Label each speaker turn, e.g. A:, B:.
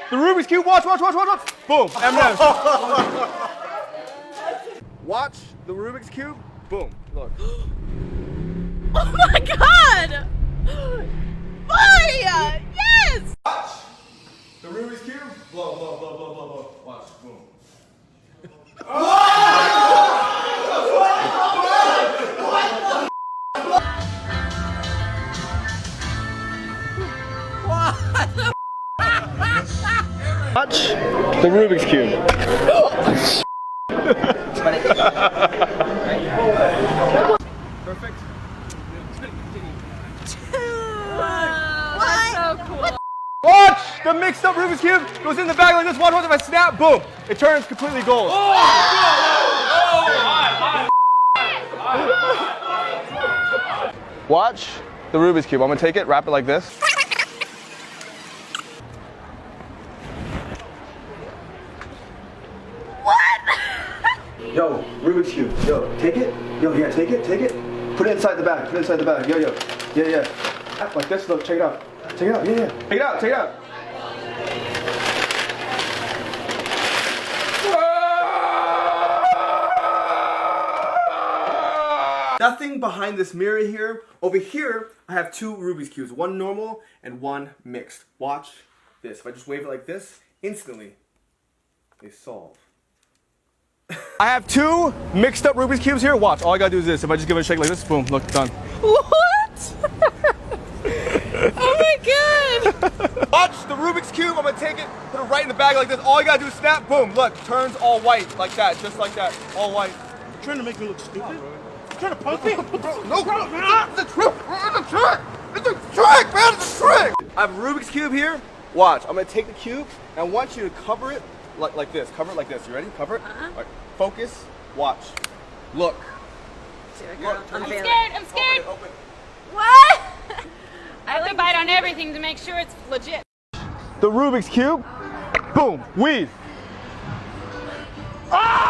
A: The Rubik's Cube, watch. Boom, M&M's. Watch the Rubik's Cube, boom, look.
B: Oh my god! Why? Yes!
A: Watch the Rubik's Cube, blow. Watch, boom. Watch the Rubik's Cube. Perfect.
B: That's so cool.
A: Watch the mixed up Rubik's Cube goes in the bag like this. Watch, if I snap, boom, it turns completely gold. Watch the Rubik's Cube. I'm gonna take it, wrap it like this. Yo, Rubik's Cube. Yo, take it. Yo, yeah, take it. Put it inside the bag. Yo. Yeah. Like this. Look, check it out. Yeah. Take it out. Nothing behind this mirror here. Over here, I have two Rubik's Cubes. One normal and one mixed. Watch this. If I just wave it like this, instantly, they solve. I have two mixed up Rubik's Cubes here. Watch, all I gotta do is this. If I just give it a shake like this, boom, look, done.
B: What? Oh my god!
A: Watch the Rubik's Cube. I'm gonna take it, put it right in the bag like this. All I gotta do is snap, boom, look, turns all white like that, just like that, all white.
C: You're trying to make me look stupid? You're trying to punk me?
A: No, it's a trick. It's a trick, man, it's a trick. I have a Rubik's Cube here. Watch, I'm gonna take the cube and I want you to cover it like this. Cover it like this. You ready? Cover it. Right. Focus. Watch. Look.
B: I'm
D: scared.
A: Open.
B: What?
D: I have to bite on everything to make sure it's legit.
A: The Rubik's Cube. Boom. Weave. Ah!